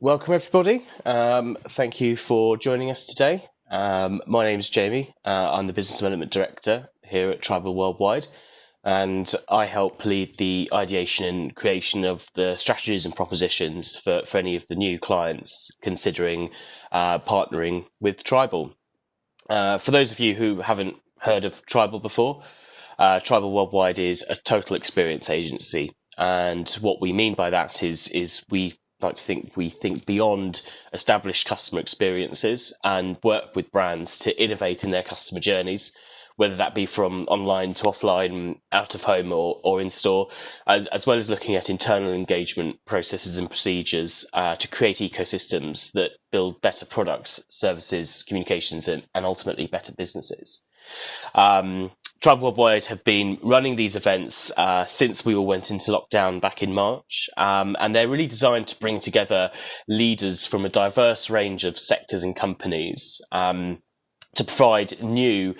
Welcome, everybody. Thank you for joining us today. My name is Jamie. I'm the Business Development Director here at Tribal Worldwide, and I help lead the ideation and creation of the strategies and propositions for any of the new clients considering partnering with Tribal. For those of you who haven't heard of Tribal before, Tribal Worldwide is a total experience agency. And what we mean by that is we like to think we think beyond established customer experiences and work with brands to innovate in their customer journeys, whether that be from online to offline, out of home or in store, as well as looking at internal engagement processes and procedures to create ecosystems that build better products, services, communications, and ultimately better businesses. Tribal Worldwide have been running these events since we all went into lockdown back in March, and they're really designed to bring together leaders from a diverse range of sectors and companies to provide new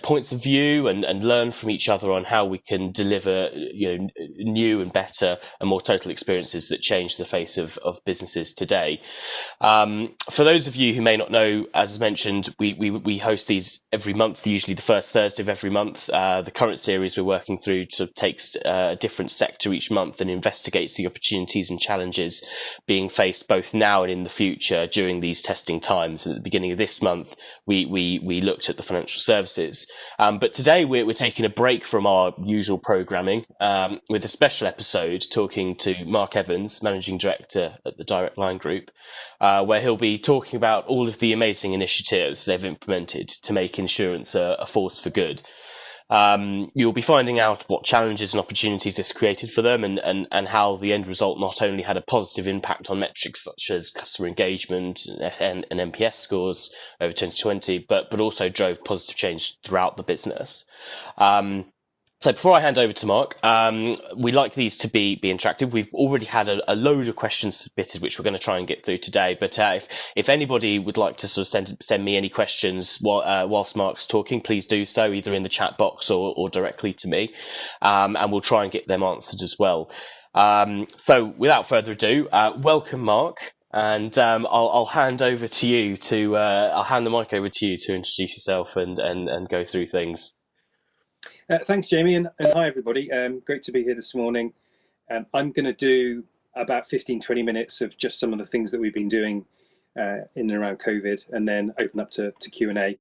points of view and learn from each other on how we can deliver new and better and more total experiences that change the face of businesses today. For those of you who may not know, as mentioned, we host these every month, usually the first Thursday of every month. The current series we're working through sort of takes a different sector each month and investigates the opportunities and challenges being faced both now and in the future during these testing times. At the beginning of this month, we looked at the financial services. But today we're taking a break from our usual programming with a special episode talking to Mark Evans, Managing Director at the Direct Line Group, where he'll be talking about all of the amazing initiatives they've implemented to make insurance a force for good. You'll be finding out what challenges and opportunities this created for them and how the end result not only had a positive impact on metrics such as customer engagement and NPS scores over 2020, but also drove positive change throughout the business. So before I hand over to Mark, we like these to be interactive. We've already had a load of questions submitted, which we're going to try and get through today. But if anybody would like to sort of send me any questions whilst Mark's talking, please do so either in the chat box or directly to me, and we'll try and get them answered as well. So without further ado, welcome, Mark. And I'll hand over to you I'll hand the mic over to you to introduce yourself and go through things. Thanks, Jamie, and hi, everybody. Great to be here this morning. I'm going to do about 15-20 minutes of just some of the things that we've been doing in and around COVID, and then open up to Q&A.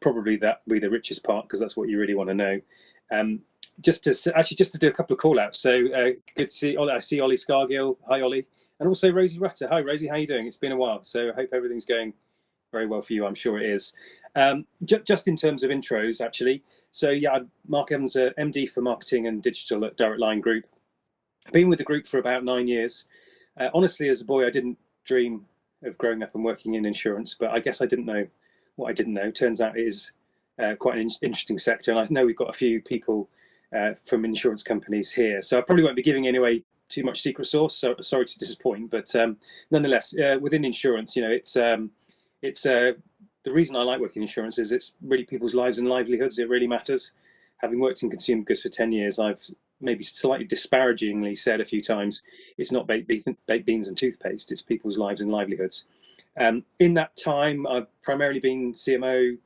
Probably that will be the richest part, because that's what you really want to know. Just to do a couple of call-outs. So good to see. I see Ollie Scargill. Hi, Ollie. And also Rosie Rutter. Hi, Rosie. How are you doing? It's been a while, so I hope everything's going very well for you. I'm sure it is. Just in terms of intros, actually. So yeah, I'm Mark Evans, MD for Marketing and Digital at Direct Line Group. I've been with the group for about 9 years. Honestly, as a boy, I didn't dream of growing up and working in insurance, but I guess I didn't know what I didn't know. Turns out it is quite an interesting sector, and I know we've got a few people from insurance companies here, so I probably won't be giving away too much secret sauce. So sorry to disappoint, but nonetheless, within insurance, it's the reason I like working in insurance is it's really people's lives and livelihoods. It really matters. Having worked in consumer goods for 10 years, I've maybe slightly disparagingly said a few times, it's not baked beans and toothpaste, it's people's lives and livelihoods. In that time, I've primarily been CMO,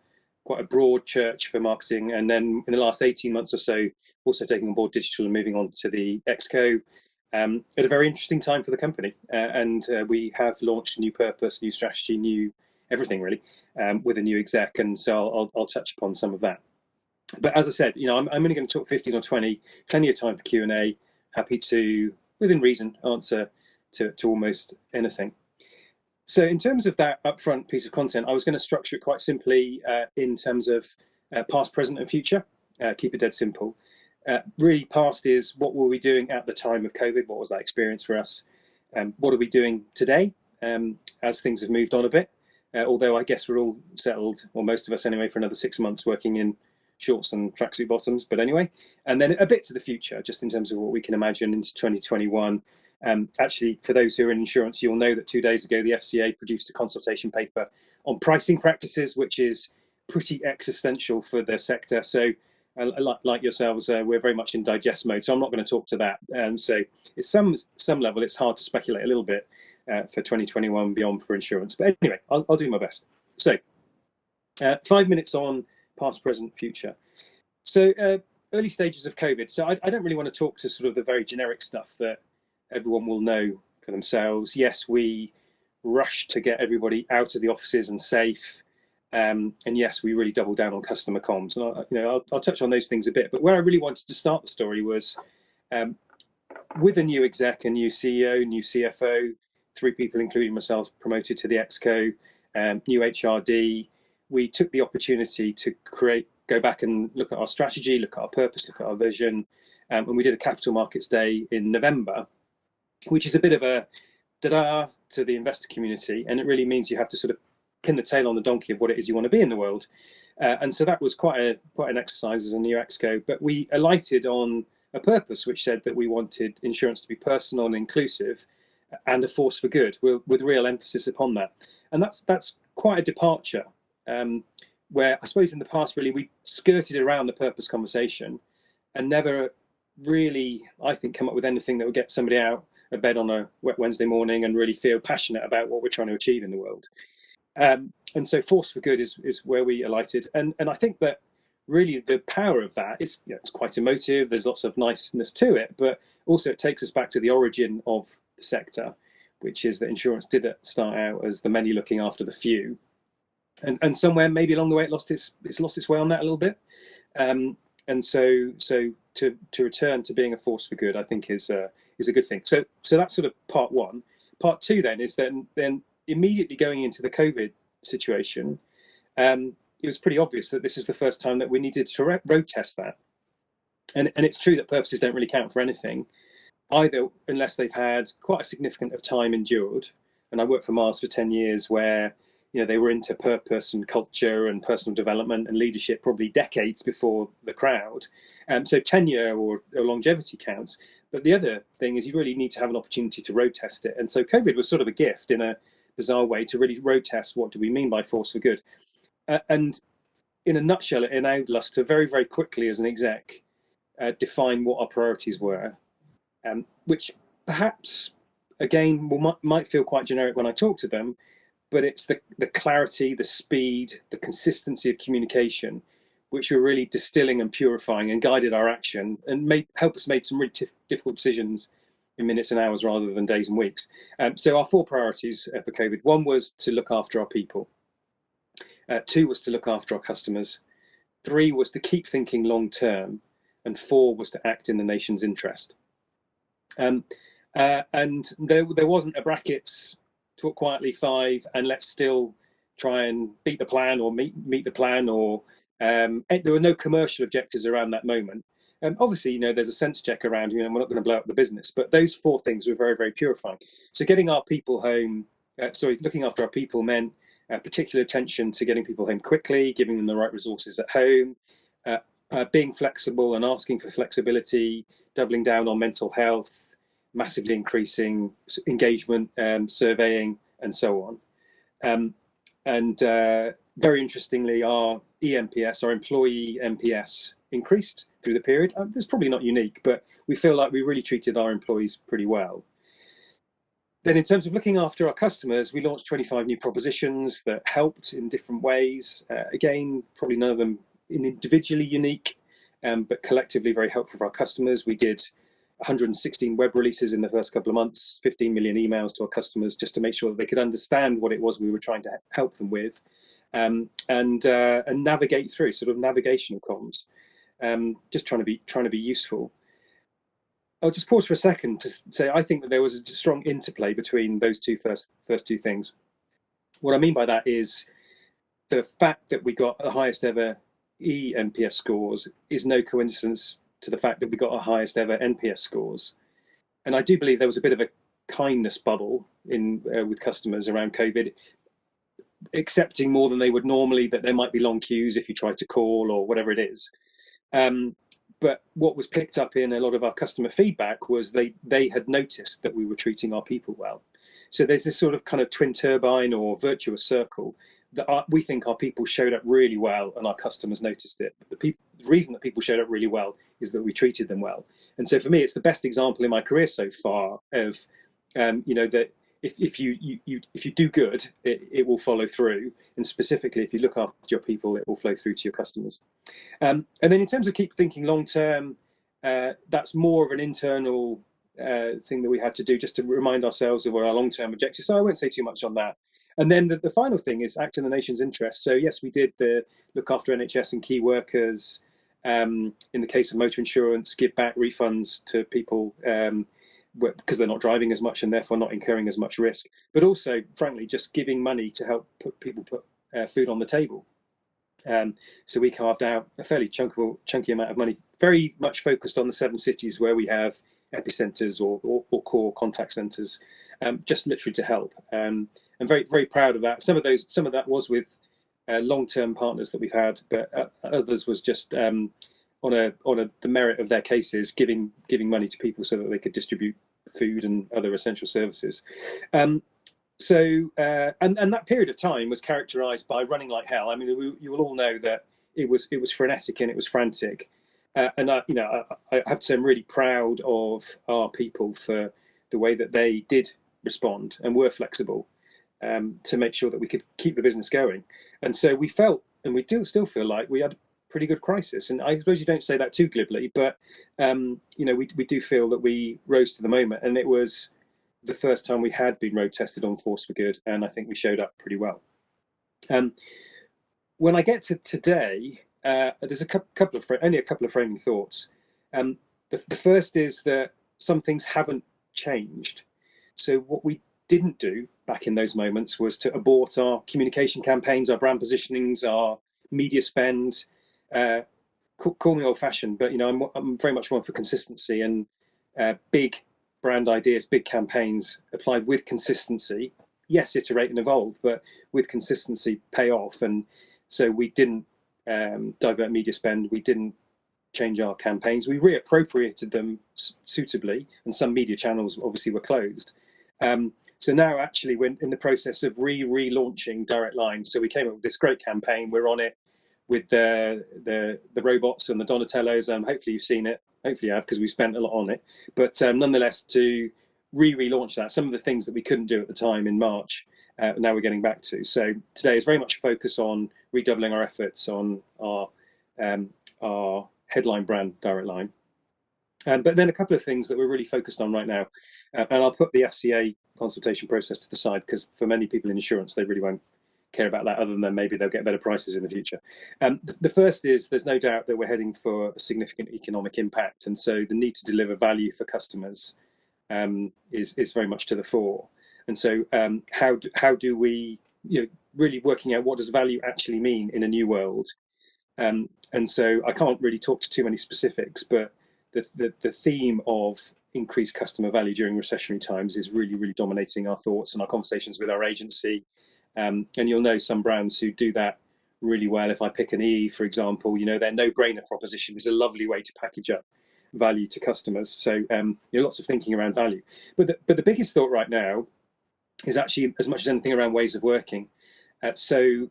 quite a broad church for marketing, and then in the last 18 months or so, also taking on board digital and moving on to the ExCo at a very interesting time for the company. And we have launched a new purpose, new strategy, new everything really, with a new exec, and so I'll touch upon some of that. But as I said, I'm only going to talk 15 or 20, plenty of time for Q&A. Happy to, within reason, answer to almost anything. So in terms of that upfront piece of content, I was going to structure it quite simply in terms of past, present, and future. Keep it dead simple. Really, past is what were we doing at the time of COVID? What was that experience for us? What are we doing today as things have moved on a bit? Although I guess we're all settled, or most of us anyway, for another 6 months working in shorts and tracksuit bottoms. But anyway, and then a bit to the future, just in terms of what we can imagine into 2021. Actually, for those who are in insurance, you'll know that 2 days ago, the FCA produced a consultation paper on pricing practices, which is pretty existential for the sector. So like yourselves, we're very much in digest mode. So I'm not going to talk to that. So at some level, it's hard to speculate a little bit. for 2021 beyond for insurance. But anyway, I'll do my best. So 5 minutes on past, present, future. So early stages of COVID. So I don't really want to talk to sort of the very generic stuff that everyone will know for themselves. Yes, we rushed to get everybody out of the offices and safe. And yes, we really doubled down on customer comms. And I'll touch on those things a bit. But where I really wanted to start the story was with a new exec, a new CEO, new CFO, 3 people, including myself, promoted to the exco, new HRD. We took the opportunity to go back and look at our strategy, look at our purpose, look at our vision. And we did a capital markets day in November, which is a bit of a da-da to the investor community. And it really means you have to sort of pin the tail on the donkey of what it is you want to be in the world. And so that was quite an exercise as a new exco. But we alighted on a purpose which said that we wanted insurance to be personal and inclusive and a force for good, with real emphasis upon that. And that's quite a departure, where I suppose in the past really we skirted around the purpose conversation and never really, I think, come up with anything that would get somebody out of bed on a wet Wednesday morning and really feel passionate about what we're trying to achieve in the world. And so force for good is where we alighted. And I think that really the power of that is, it's quite emotive. There's lots of niceness to it, but also it takes us back to the origin of the sector, which is that insurance did start out as the many looking after the few, and somewhere maybe along the way it's lost its way on that a little bit. And so to return to being a force for good, I think is a good thing. So that's sort of part one. Part two then is then immediately going into the COVID situation. It was pretty obvious that this is the first time that we needed to road test that. And it's true that purposes don't really count for anything, either unless they've had quite a significant of time endured. And I worked for Mars for 10 years where they were into purpose and culture and personal development and leadership probably decades before the crowd. So tenure or longevity counts. But the other thing is you really need to have an opportunity to road test it. And so COVID was sort of a gift in a bizarre way to really road test what do we mean by force for good. And in a nutshell, it enabled us to very, very quickly as an exec define what our priorities were, which perhaps, again, might feel quite generic when I talk to them, but it's the clarity, the speed, the consistency of communication, which were really distilling and purifying and guided our action and help us make some really difficult decisions in minutes and hours rather than days and weeks. So our 4 priorities for COVID: 1 was to look after our people. 2 was to look after our customers. 3 was to keep thinking long term. And 4 was to act in the nation's interest. And there wasn't a brackets, talk quietly 5, and let's still try and beat the plan or meet the plan, or there were no commercial objectives around that moment. Obviously, there's a sense check around, we're not going to blow up the business, but those 4 things were very, very purifying. So getting our people home, looking after our people meant particular attention to getting people home quickly, giving them the right resources at home, being flexible and asking for flexibility, doubling down on mental health, massively increasing engagement, surveying, and so on. And very interestingly, our EMPS, our employee MPS, increased through the period. It's probably not unique, but we feel like we really treated our employees pretty well. Then in terms of looking after our customers, we launched 25 new propositions that helped in different ways. Again, probably none of them individually unique, but collectively very helpful for our customers. We did 116 web releases in the first couple of months, 15 million emails to our customers just to make sure that they could understand what it was we were trying to help them with, and navigate through, sort of navigational comms, just trying to be useful. I'll just pause for a second to say I think that there was a strong interplay between those first two things. What I mean by that is the fact that we got the highest ever eNPS scores is no coincidence to the fact that we got our highest ever NPS scores. And I do believe there was a bit of a kindness bubble with customers around COVID, accepting more than they would normally that there might be long queues if you try to call or whatever it is. But what was picked up in a lot of our customer feedback was they had noticed that we were treating our people well. So there's this sort of kind of twin turbine or virtuous circle that we think our people showed up really well and our customers noticed it. The reason that people showed up really well is that we treated them well. And so for me, it's the best example in my career so far of, that if you do good, it will follow through, and specifically if you look after your people, it will flow through to your customers. And then in terms of keep thinking long term, that's more of an internal thing that we had to do just to remind ourselves of what our long term objectives. So I won't say too much on that. And then the final thing is act in the nation's interest. So yes, we did the look after NHS and key workers. In the case of motor insurance, give back refunds to people because they're not driving as much and therefore not incurring as much risk. But also, frankly, just giving money to help people put food on the table. So we carved out a fairly chunky amount of money, very much focused on the 7 cities where we have epicenters or core contact centers, just literally to help. I'm very, very proud of that. Some of that was with long-term partners that we've had, but others was just on the merit of their cases, giving money to people so that they could distribute food and other essential services. So that period of time was characterized by running like hell. I mean, you will all know that it was frenetic and it was frantic. And I have to say I'm really proud of our people for the way that they did respond and were flexible to make sure that we could keep the business going. And so we felt, and we do still feel like we had a pretty good crisis. And I suppose you don't say that too glibly, but we do feel that we rose to the moment, and it was the first time we had been road tested on Force for Good, and I think we showed up pretty well. When I get to today, there's only a couple of framing thoughts. The first is that some things haven't changed. So what we didn't do back in those moments was to abort our communication campaigns, our brand positionings, our media spend. Call me old-fashioned, but I'm very much one for consistency and big brand ideas, big campaigns applied with consistency. Yes, iterate and evolve, but with consistency pay off. And so we didn't divert media spend. We didn't change our campaigns. We reappropriated them suitably, and some media channels obviously were closed. So now actually we're in the process of relaunching Direct Line. So we came up with this great campaign. We're on it with the robots and the Donatellos, and hopefully you've seen it. Hopefully you have, because we spent a lot on it. But nonetheless, to relaunch that, some of the things that we couldn't do at the time in March, now we're getting back to. So today is very much a focus on redoubling our efforts on our headline brand, Direct Line. But then a couple of things that we're really focused on right now, and I'll put the FCA consultation process to the side, because for many people in insurance, they really won't care about that, other than maybe they'll get better prices in the future. The first is there's no doubt that we're heading for a significant economic impact, and so the need to deliver value for customers is very much to the fore. And so how do we, really working out what does value actually mean in a new world? And so I can't really talk to too many specifics, but the theme of increased customer value during recessionary times is really, really dominating our thoughts and our conversations with our agency. And you'll know some brands who do that really well. If I pick an E, for example, their no-brainer proposition is a lovely way to package up value to customers. So lots of thinking around value. But the biggest thought right now is actually as much as anything around ways of working. So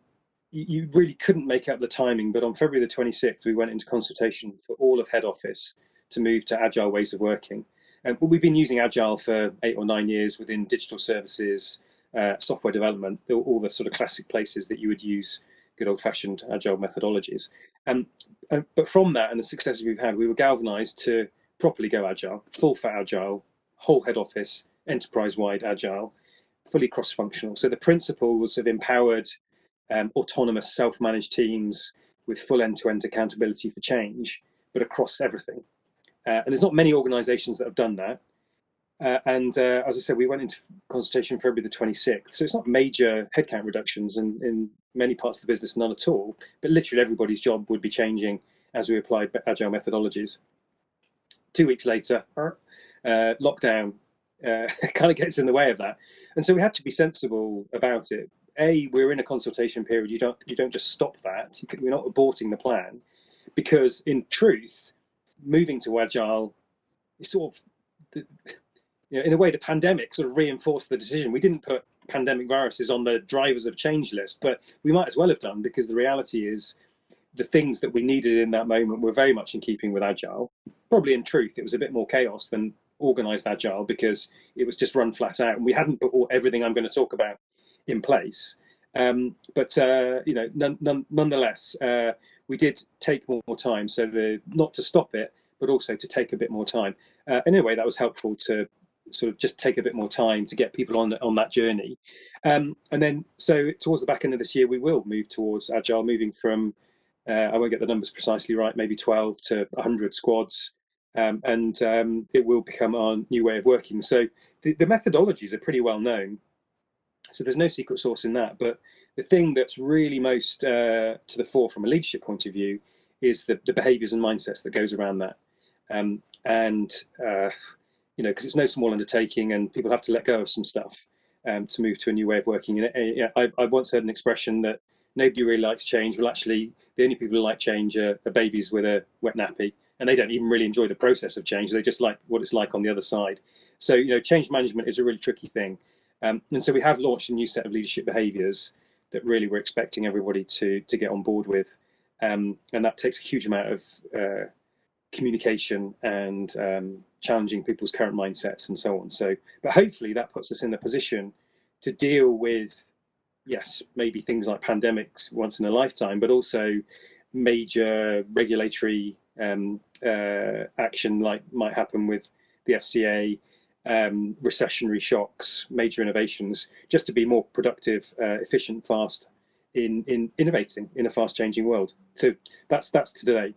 you really couldn't make up the timing, but on February the 26th, we went into consultation for all of head office to move to agile ways of working. And we've been using agile for 8 or 9 years within digital services, software development, all the sort of classic places that you would use good old-fashioned agile methodologies. But from that and the successes we've had, we were galvanized to properly go agile, full fat agile, whole head office, enterprise-wide agile, fully cross-functional. So the principles have empowered autonomous self-managed teams with full end-to-end accountability for change, but across everything. And there's not many organizations that have done that. As I said, we went into consultation February the 26th. So it's not major headcount reductions in many parts of the business, none at all. But literally everybody's job would be changing as we applied agile methodologies. 2 weeks later, lockdown kind of gets in the way of that. And so we had to be sensible about it. We're in a consultation period. You don't just stop that. We're not aborting the plan, because in truth, moving to agile is sort of, in a way, the pandemic sort of reinforced the decision. We didn't put pandemic viruses on the drivers of change list, but we might as well have done, because the reality is the things that we needed in that moment were very much in keeping with agile. Probably in truth, it was a bit more chaos than organised agile because it was just run flat out, and we hadn't put everything I'm going to talk about in place. But nonetheless, we did take more time. So not to stop it, but also to take a bit more time. Anyway, that was helpful to sort of just take a bit more time to get people on that journey. And then, so towards the back end of this year, we will move towards agile, moving from I won't get the numbers precisely right, maybe 12 to 100 squads. And it will become our new way of working. So the methodologies are pretty well known. So there's no secret sauce in that. But the thing that's really most to the fore from a leadership point of view is the behaviors and mindsets that goes around that. And because it's no small undertaking, and people have to let go of some stuff to move to a new way of working. And I once heard an expression that nobody really likes change. Well, actually, the only people who like change are babies with a wet nappy, and they don't even really enjoy the process of change. They just like what it's like on the other side. So, change management is a really tricky thing. And so we have launched a new set of leadership behaviours that really we're expecting everybody to get on board with. And that takes a huge amount of communication and challenging people's current mindsets and so on. So, but hopefully that puts us in a position to deal with, yes, maybe things like pandemics once in a lifetime, but also major regulatory action like might happen with the FCA, recessionary shocks, major innovations, just to be more productive, efficient, fast in innovating in a fast changing world. So that's today.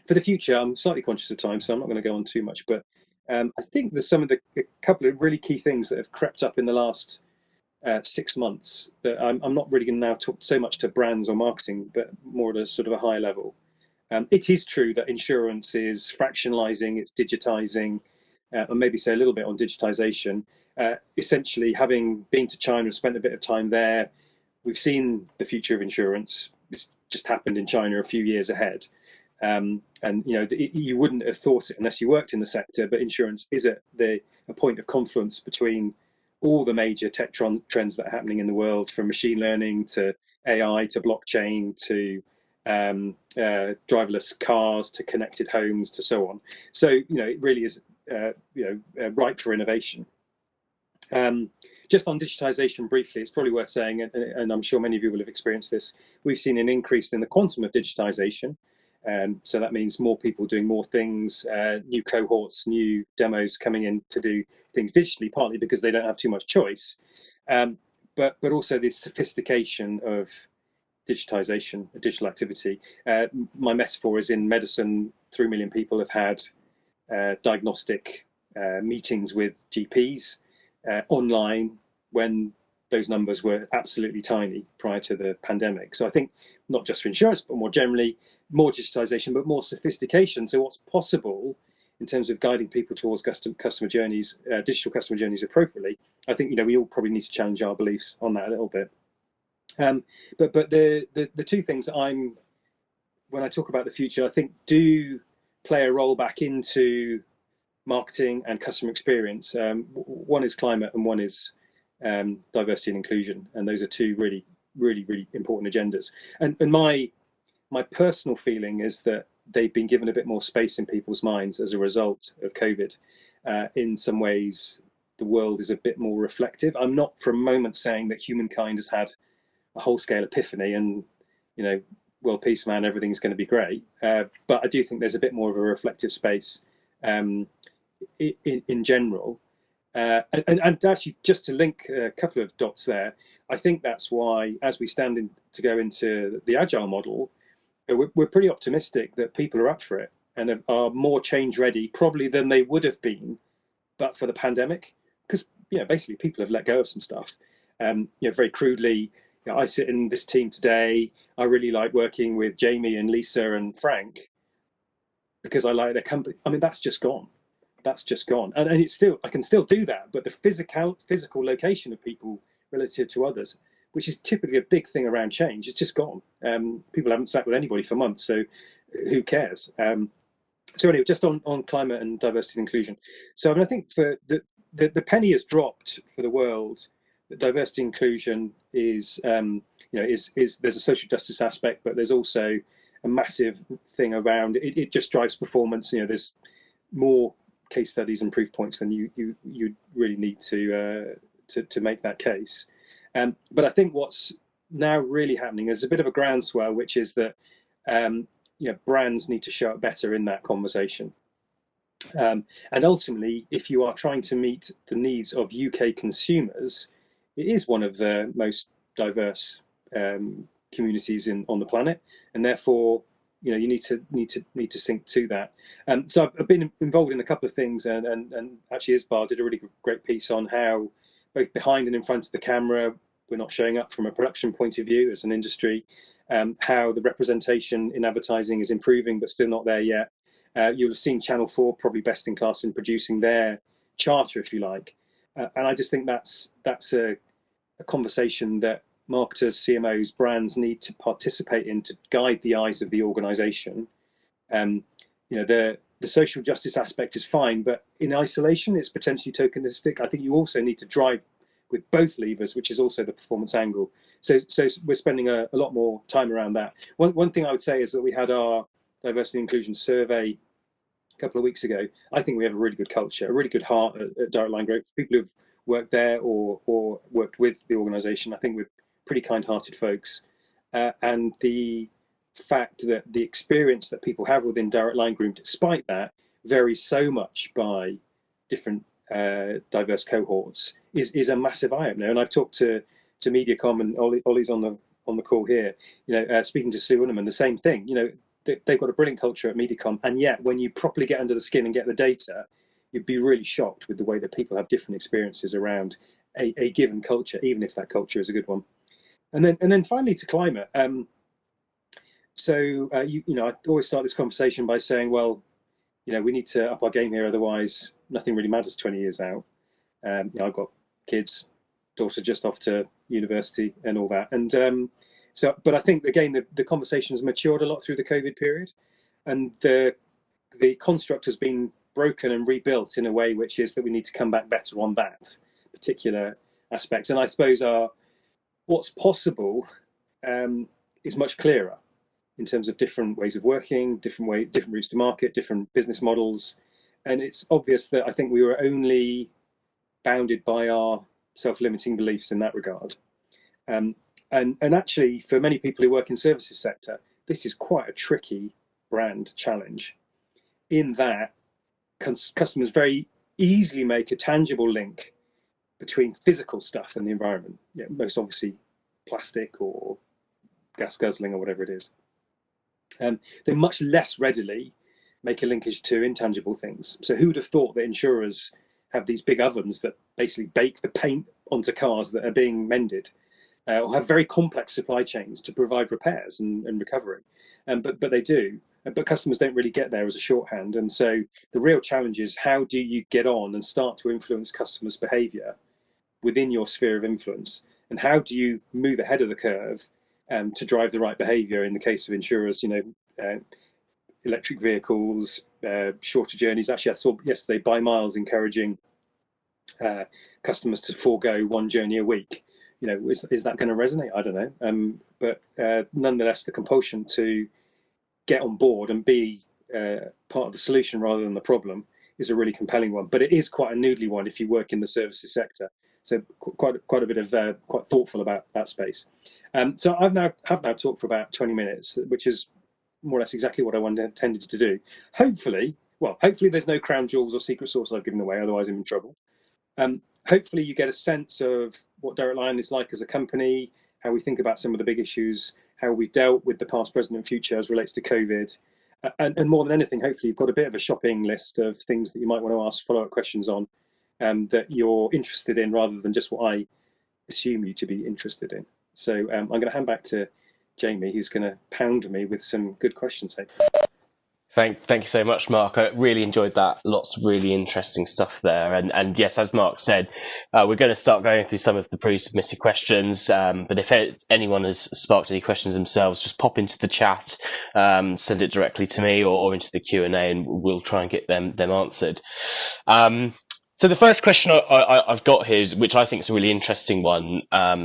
For the future, I'm slightly conscious of time, so I'm not going to go on too much, but I think there's a couple of really key things that have crept up in the last 6 months that I'm not really going to now talk so much to brands or marketing, but more at a sort of a high level. It is true that insurance is fractionalizing, it's digitizing, and maybe say a little bit on digitization. Essentially, having been to China and spent a bit of time there, we've seen the future of insurance. It's just happened in China a few years ahead. And you wouldn't have thought it unless you worked in the sector, but insurance is a point of confluence between all the major tech trends that are happening in the world, from machine learning to AI to blockchain to driverless cars to connected homes to so on. So it really is ripe for innovation. Just on digitization briefly, it's probably worth saying, and I'm sure many of you will have experienced this, we've seen an increase in the quantum of digitization. So that means more people doing more things, new cohorts, new demos coming in to do things digitally, partly because they don't have too much choice, but also the sophistication of digitization, digital activity. My metaphor is in medicine, 3 million people have had diagnostic meetings with GPs online when those numbers were absolutely tiny prior to the pandemic. So I think not just for insurance, but more generally, more digitization, but more sophistication. So what's possible in terms of guiding people towards customer journeys, digital customer journeys appropriately, I think we all probably need to challenge our beliefs on that a little bit. But the two things that when I talk about the future, I think do play a role back into marketing and customer experience. One is climate and one is diversity and inclusion, and those are two really, really, really important agendas. And my personal feeling is that they've been given a bit more space in people's minds as a result of COVID. In some ways, the world is a bit more reflective. I'm not for a moment saying that humankind has had a whole-scale epiphany and, world peace, man, everything's going to be great. But I do think there's a bit more of a reflective space in general. And actually, just to link a couple of dots there, I think that's why, as we stand to go into the agile model, we're pretty optimistic that people are up for it and are more change ready probably than they would have been but for the pandemic, because basically people have let go of some stuff. Very crudely, I sit in this team today. I really like working with Jamie and Lisa and Frank because I like their company. I mean, that's just gone. And it's still, I can still do that, but the physical location of people relative to others, which is typically a big thing around change, it's just gone. People haven't sat with anybody for months, so who cares? So anyway, just on climate and diversity and inclusion. So I think for the penny has dropped for the world. That diversity and inclusion is there's a social justice aspect, but there's also a massive thing around it. It just drives performance. There's more case studies and proof points, then you really need to make that case. But I think what's now really happening is a bit of a groundswell, which is that brands need to show up better in that conversation. And ultimately, if you are trying to meet the needs of UK consumers, it is one of the most diverse communities on the planet, and therefore, you need to sync to that. So I've been involved in a couple of things, and actually, Isbar did a really great piece on how both behind and in front of the camera we're not showing up from a production point of view as an industry. How the representation in advertising is improving, but still not there yet. You'll have seen Channel 4 probably best in class in producing their charter, if you like. And I just think that's a conversation that marketers, CMOs, brands need to participate in to guide the eyes of the organisation. The social justice aspect is fine, but in isolation, it's potentially tokenistic. I think you also need to drive with both levers, which is also the performance angle. So we're spending a lot more time around that. One thing I would say is that we had our diversity and inclusion survey a couple of weeks ago. I think we have a really good culture, a really good heart at Direct Line Group. People who've worked there or worked with the organisation, I think we're pretty kind-hearted folks. And the fact that the experience that people have within Direct Line Group, despite that, varies so much by different diverse cohorts, is a massive eye-opener. And I've talked to Mediacom, and Ollie's on the call here. Speaking to Sue Unneman, the same thing. They've got a brilliant culture at Mediacom, and yet when you properly get under the skin and get the data, you'd be really shocked with the way that people have different experiences around a given culture, even if that culture is a good one. And then finally to climate. I always start this conversation by saying, well, we need to up our game here, otherwise nothing really matters 20 years out. I've got kids, daughter just off to university and all that, and but I think again the conversation has matured a lot through the COVID period, and the construct has been broken and rebuilt in a way which is that we need to come back better on that particular aspect. And I suppose what's possible is much clearer in terms of different ways of working, different routes to market, different business models, and it's obvious that I think we were only bounded by our self-limiting beliefs in that regard. And actually, for many people who work in services sector, this is quite a tricky brand challenge, in that customers very easily make a tangible link between physical stuff and the environment. Most obviously plastic or gas guzzling or whatever it is. They much less readily make a linkage to intangible things. So who would have thought that insurers have these big ovens that basically bake the paint onto cars that are being mended, or have very complex supply chains to provide repairs and recovery? But they do. But customers don't really get there as a shorthand. And so the real challenge is, how do you get on and start to influence customers' behaviour within your sphere of influence? And how do you move ahead of the curve to drive the right behaviour in the case of insurers? Electric vehicles, shorter journeys. Actually, I saw yesterday Buy Miles encouraging customers to forego one journey a week. Is that going to resonate? I don't know. But nonetheless, the compulsion to get on board and be part of the solution rather than the problem is a really compelling one. But it is quite a noodly one if you work in the services sector. So quite a bit of quite thoughtful about that space. So have now talked for about 20 minutes, which is more or less exactly what I intended to do. Hopefully there's no crown jewels or secret sauce I've given away, otherwise I'm in trouble. Hopefully you get a sense of what Direct Line is like as a company, how we think about some of the big issues, how we dealt with the past, present and future as relates to COVID. And more than anything, hopefully you've got a bit of a shopping list of things that you might want to ask follow-up questions on, that you're interested in, rather than just what I assume you to be interested in. So I'm going to hand back to Jamie, who's going to pound me with some good questions. Thank you so much, Mark. I really enjoyed that. Lots of really interesting stuff there. And yes, as Mark said, we're going to start going through some of the pre-submitted questions. But if anyone has sparked any questions themselves, just pop into the chat, send it directly to me or into the Q&A, and we'll try and get them answered. So So the first question I've got here, which I think is a really interesting one,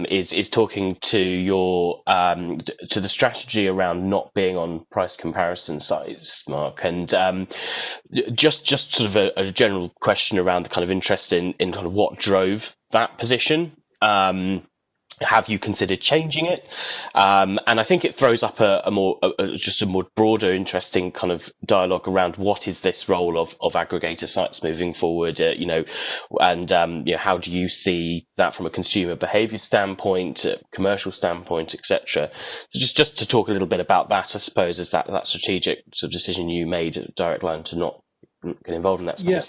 is talking to your to the strategy around not being on price comparison sites, Mark, and just sort of a general question around the kind of interest in kind of what drove that position. Have you considered changing it? And I think it throws up just a more broader, interesting kind of dialogue around what is this role of aggregator sites moving forward, and how do you see that from a consumer behaviour standpoint, commercial standpoint, etc. So just to talk a little bit about that, I suppose, is that strategic sort of decision you made at Direct Line to not get involved in that space. Yeah.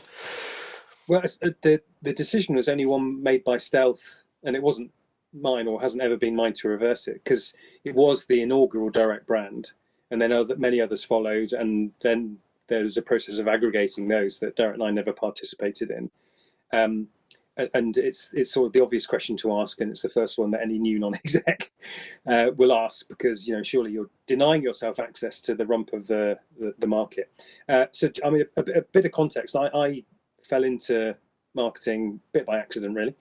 Well, the decision was only one made by stealth, and it wasn't mine, or hasn't ever been mine to reverse it, because it was the inaugural direct brand, and then many others followed, and then there was a process of aggregating those that Direct Line never participated in. Um, and it's sort of the obvious question to ask, and it's the first one that any new non-exec will ask, because surely you're denying yourself access to the rump of the market. So I mean, a bit of context. I fell into marketing a bit by accident, really.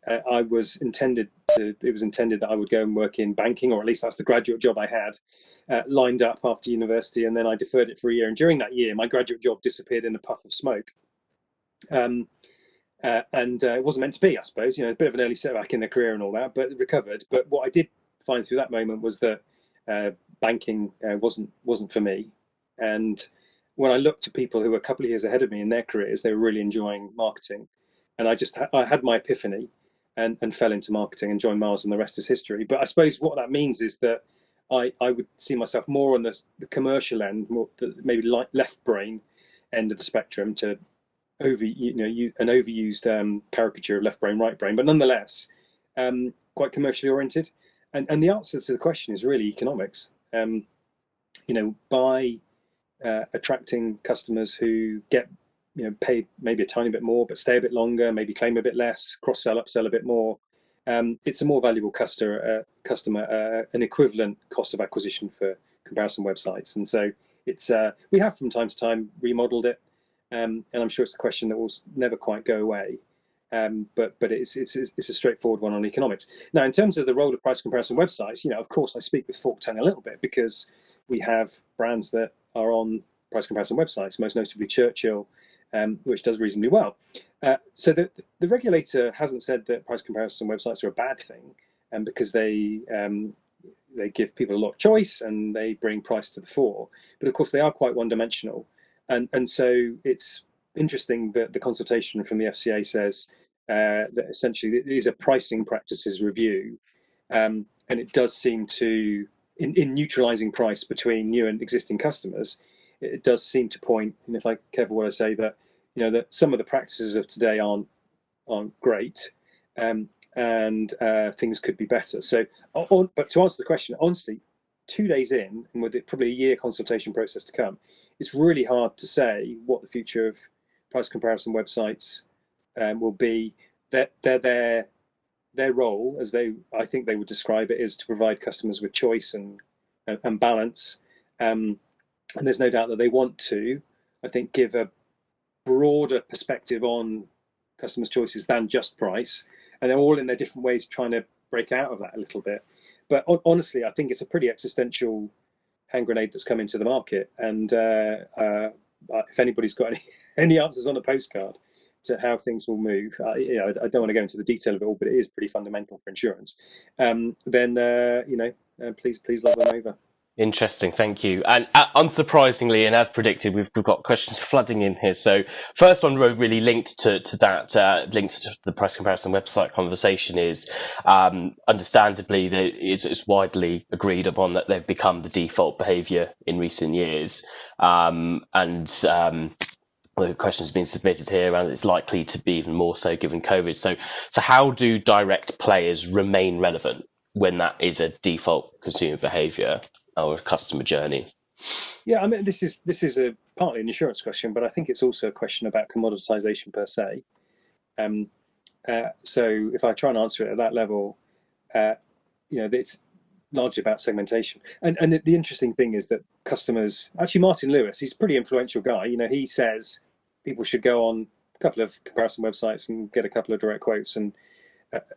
It was intended that I would go and work in banking, or at least that's the graduate job I had lined up after university, and then I deferred it for a year. And during that year, my graduate job disappeared in a puff of smoke. And it wasn't meant to be, I suppose. A bit of an early setback in the career and all that, but recovered. But what I did find through that moment was that banking wasn't for me. And when I looked at people who were a couple of years ahead of me in their careers, they were really enjoying marketing, and I had my epiphany and fell into marketing and joined Mars, and the rest is history. But I suppose what that means is that I would see myself more on the commercial end, more maybe left brain end of the spectrum, to an overused caricature of left brain, right brain, but nonetheless quite commercially oriented. And the answer to the question is really economics. By attracting customers who get pay maybe a tiny bit more, but stay a bit longer, maybe claim a bit less, cross sell, upsell a bit more. It's a more valuable customer, an equivalent cost of acquisition for comparison websites. And so it's we have from time to time remodeled it, and I'm sure it's a question that will never quite go away. But it's a straightforward one on economics. Now, in terms of the role of price comparison websites, of course, I speak with forked tongue a little bit, because we have brands that are on price comparison websites, most notably Churchill, which does reasonably well. So the regulator hasn't said that price comparison websites are a bad thing, because they give people a lot of choice and they bring price to the fore. But of course, they are quite one-dimensional, and so it's interesting that the consultation from the FCA says that essentially these are pricing practices review, and it does seem to, in neutralising price between new and existing customers, it does seem to point, and if I'm careful what I say, that that some of the practices of today aren't great, and things could be better. So, but to answer the question, honestly, 2 days in, and with probably a year consultation process to come, it's really hard to say what the future of price comparison websites will be. Their role, as I think they would describe it, is to provide customers with choice and balance. And there's no doubt that they want to, I think, give a broader perspective on customers' choices than just price. And they're all in their different ways trying to break out of that a little bit. But honestly, I think it's a pretty existential hand grenade that's come into the market. And if anybody's got any answers on a postcard to how things will move, I don't want to go into the detail of it all, but it is pretty fundamental for insurance. Then please lob them over. Interesting, thank you. And unsurprisingly, and as predicted, we've got questions flooding in here. So first one really linked to that, linked to the price comparison website conversation is, understandably, it's widely agreed upon that they've become the default behaviour in recent years. The question has been submitted here, and it's likely to be even more so given COVID. So how do direct players remain relevant when that is a default consumer behaviour or a customer journey? Yeah, I mean, this is a partly an insurance question, but I think it's also a question about commoditization per se. So if I try and answer it at that level, it's largely about segmentation. And the interesting thing is that customers, actually Martin Lewis, he's a pretty influential guy. He says people should go on couple of comparison websites and get a couple of direct quotes. And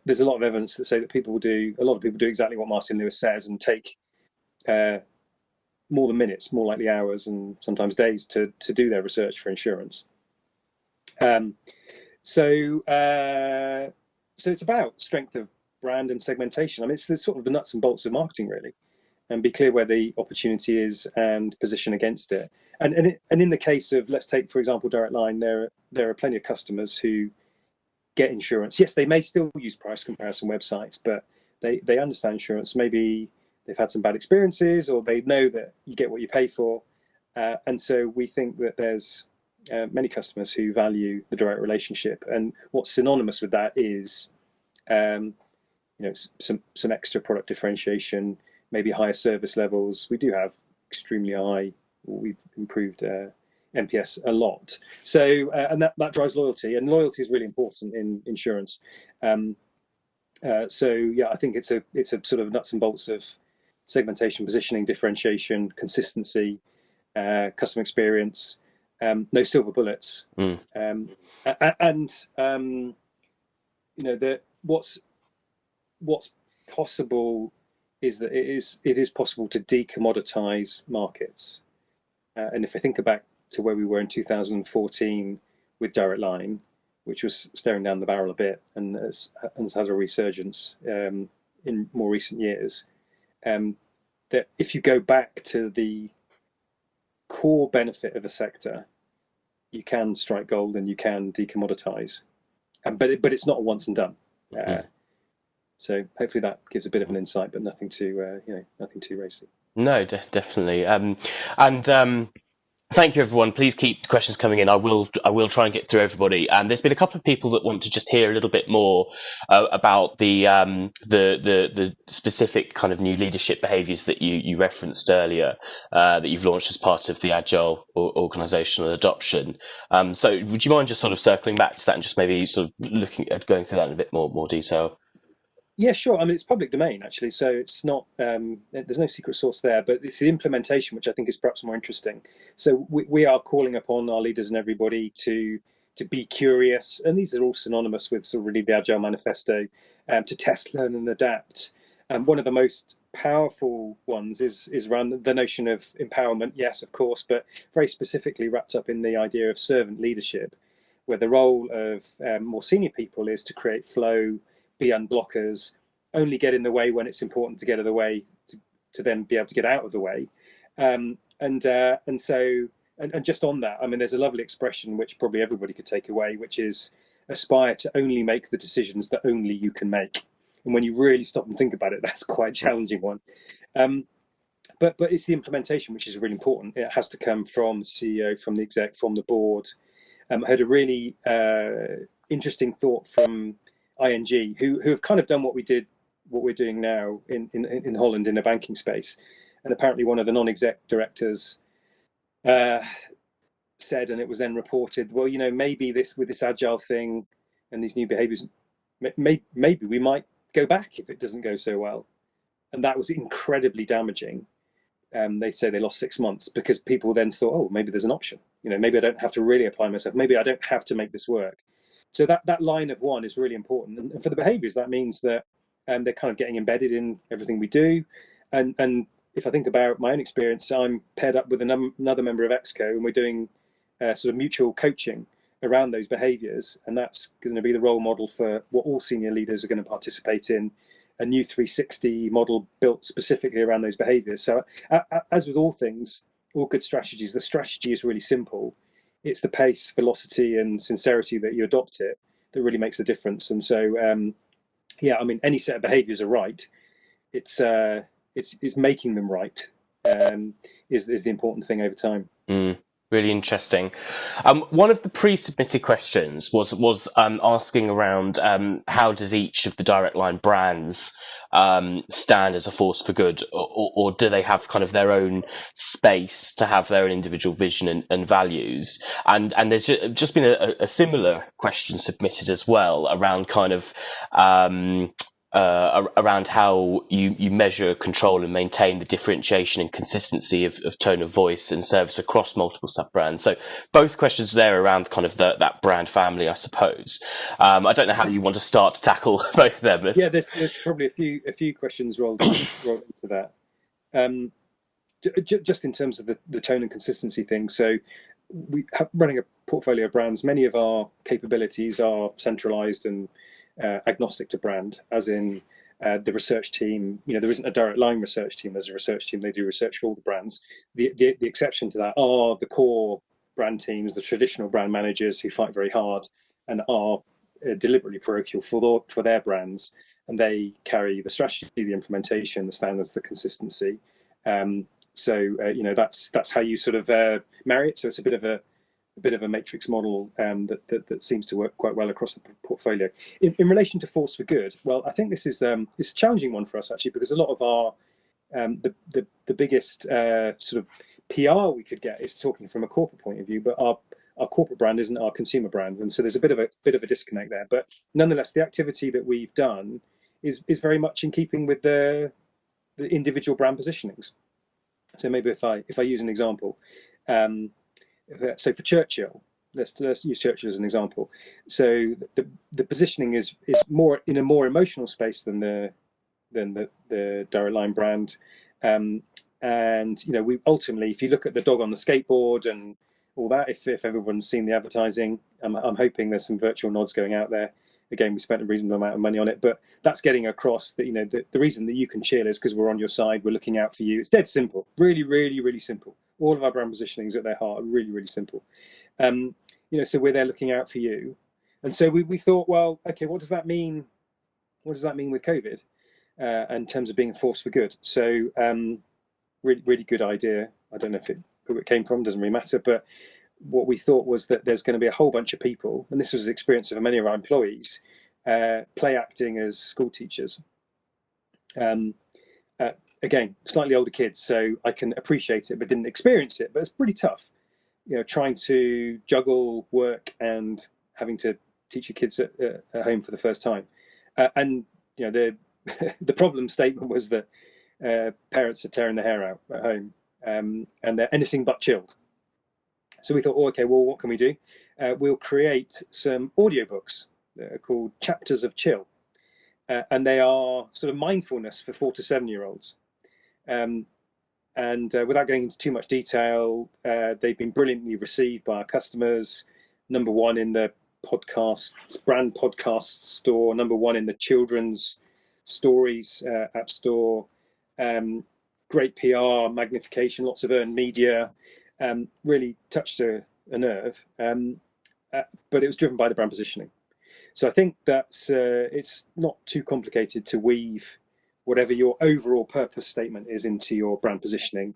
there's a lot of evidence that say that a lot of people do exactly what Martin Lewis says and take more than minutes, more likely hours and sometimes days to do their research for insurance. So it's about strength of brand and segmentation. I mean, it's the sort of the nuts and bolts of marketing, really, and be clear where the opportunity is and position against it. And in the case of, let's take, for example, Direct Line, there are plenty of customers who get insurance. Yes, they may still use price comparison websites, but they understand insurance. Maybe they've had some bad experiences, or they know that you get what you pay for. And so we think that there's many customers who value the direct relationship. And what's synonymous with that is some extra product differentiation, maybe higher service levels. We do have extremely high. We've improved NPS a lot. So and that drives loyalty, and loyalty is really important in insurance. So yeah, I think it's a sort of nuts and bolts of segmentation, positioning, differentiation, consistency, customer experience. No silver bullets. What's possible is that it is possible to decommoditize markets. And if I think back to where we were in 2014 with Direct Line, which was staring down the barrel a bit and has had a resurgence in more recent years, that if you go back to the core benefit of a sector, you can strike gold and you can decommoditize, but it's not a once and done. So hopefully that gives a bit of an insight, but nothing too racy. No, definitely. Thank you, everyone. Please keep the questions coming in. I will try and get through everybody. And there's been a couple of people that want to just hear a little bit more about the specific kind of new leadership behaviours that you referenced earlier, that you've launched as part of the agile organisational adoption. So would you mind just sort of circling back to that and just maybe sort of looking at going through that in a bit more detail? Yeah, sure. I mean, it's public domain, actually, so it's not. There's no secret source there, but it's the implementation which I think is perhaps more interesting. So we are calling upon our leaders and everybody to be curious, and these are all synonymous with sort of really the Agile Manifesto, to test, learn, and adapt. One of the most powerful ones is around the notion of empowerment. Yes, of course, but very specifically wrapped up in the idea of servant leadership, where the role of more senior people is to create flow, be unblockers, only get in the way when it's important to get out of the way, to then be able to get out of the way. And just on that, I mean, there's a lovely expression which probably everybody could take away, which is aspire to only make the decisions that only you can make. And when you really stop and think about it, that's quite a challenging one. But it's the implementation which is really important. It has to come from the CEO, from the exec, from the board. I had a really interesting thought from ING, who have kind of done what we're doing now in Holland in the banking space. And apparently one of the non-exec directors said, and it was then reported, well, maybe with this agile thing and these new behaviors, maybe we might go back if it doesn't go so well. And that was incredibly damaging. They say they lost 6 months because people then thought, oh, maybe there's an option. Maybe I don't have to really apply myself. Maybe I don't have to make this work. So that line of one is really important. And for the behaviours, that means that they're kind of getting embedded in everything we do. And if I think about my own experience, I'm paired up with another member of EXCO, and we're doing sort of mutual coaching around those behaviours. And that's going to be the role model for what all senior leaders are going to participate in, a new 360 model built specifically around those behaviours. So as with all things, all good strategies, the strategy is really simple. It's the pace, velocity, and sincerity that you adopt it that really makes the difference. And so, yeah, I mean, any set of behaviours are right. It's making them right is the important thing over time. Really interesting. One of the pre-submitted questions was asking around how does each of the Direct Line brands stand as a force for good, or do they have kind of their own space to have their own individual vision and values? And there's just been a similar question submitted as well around kind of around how you measure, control, and maintain the differentiation and consistency of tone of voice and service across multiple sub brands. So both questions there around kind of that brand family, I suppose. I don't know how you want to start to tackle both of them. Yeah, there's probably a few questions rolled into that. Just in terms of the tone and consistency thing. So running a portfolio of brands, many of our capabilities are centralized and agnostic to brand, as in the research team. There isn't a direct line research team. There's a research team. They do research for all the brands. The exception to that are the core brand teams, the traditional brand managers who fight very hard and are deliberately parochial for their brands, and they carry the strategy, the implementation, the standards, the consistency. That's how you sort of marry it. So it's a bit of a matrix model that seems to work quite well across the portfolio. In relation to force for good, well, I think this is it's a challenging one for us actually, because a lot of our the biggest sort of PR we could get is talking from a corporate point of view, but our corporate brand isn't our consumer brand, and so there's a bit of a disconnect there. But nonetheless, the activity that we've done is very much in keeping with the individual brand positionings. So maybe if I use an example, so for Churchill, let's use Churchill as an example. So the positioning is more in a more emotional space than the direct line brand, and we ultimately, if you look at the dog on the skateboard and all that, if everyone's seen the advertising, I'm hoping there's some virtual nods going out there. Again, we spent a reasonable amount of money on it, but that's getting across that the reason that you can cheer is because we're on your side, we're looking out for you. It's dead simple, really, really, really simple. All of our brand positionings at their heart are really, really simple. So we're there looking out for you, and so we thought, well, okay, what does that mean? What does that mean with COVID in terms of being a force for good? So really, really good idea. I don't know who it came from, doesn't really matter, but what we thought was that there's going to be a whole bunch of people, and this was the experience of many of our employees, play acting as school teachers. Again, slightly older kids, so I can appreciate it, but didn't experience it. But it's pretty tough, trying to juggle work and having to teach your kids at home for the first time. The problem statement was that parents are tearing their hair out at home, and they're anything but chilled. So we thought, okay, well, what can we do? We'll create some audiobooks called Chapters of Chill. And they are sort of mindfulness for 4 to 7-year-olds. And without going into too much detail, they've been brilliantly received by our customers. Number one in the brand podcast store, number one in the children's stories app store. Great PR, magnification, lots of earned media. Really touched a nerve, but it was driven by the brand positioning. So I think that it's not too complicated to weave whatever your overall purpose statement is into your brand positioning,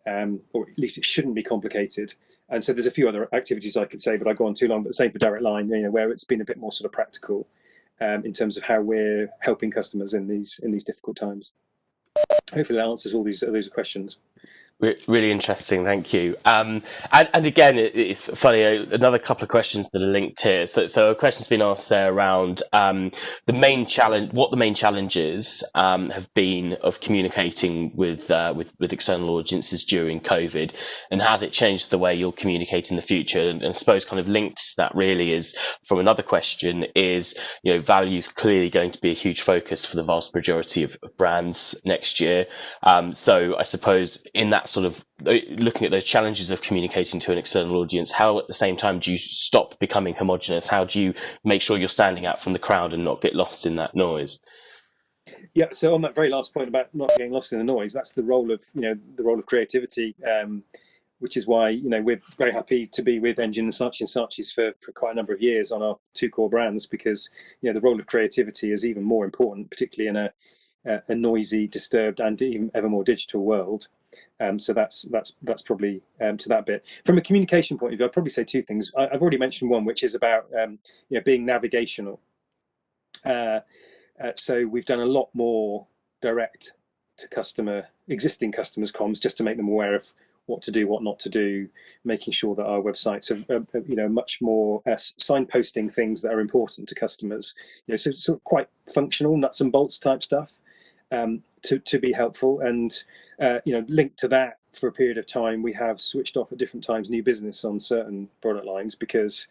or at least it shouldn't be complicated. And so there's a few other activities I could say, but I go on too long. But the same for Direct Line, where it's been a bit more sort of practical in terms of how we're helping customers in these difficult times. Hopefully that answers all these questions. Really interesting, thank you. And again, it's funny. Another couple of questions that are linked here. So a question's been asked there around the main challenge, what the main challenges have been of communicating with external audiences during COVID, and has it changed the way you'll communicate in the future? And I suppose kind of linked to that really is from another question is value is clearly going to be a huge focus for the vast majority of brands next year. So I suppose in that sort of looking at those challenges of communicating to an external audience, how at the same time do you stop becoming homogenous? How do you make sure you're standing out from the crowd and not get lost in that noise? Yeah, so on that very last point about not getting lost in the noise, that's the role of creativity, which is why we're very happy to be with Engine and Saatchi's for quite a number of years on our two core brands, because the role of creativity is even more important, particularly in a noisy, disturbed, and even ever more digital world. So that's probably to that bit. From a communication point of view, I'd probably say two things. I've already mentioned one, which is about being navigational. So we've done a lot more direct to existing customers comms, just to make them aware of what to do, what not to do, making sure that our websites are much more signposting things that are important to customers. So sort of quite functional, nuts and bolts type stuff, to be helpful. And linked to that, for a period of time, we have switched off at different times new business on certain product lines because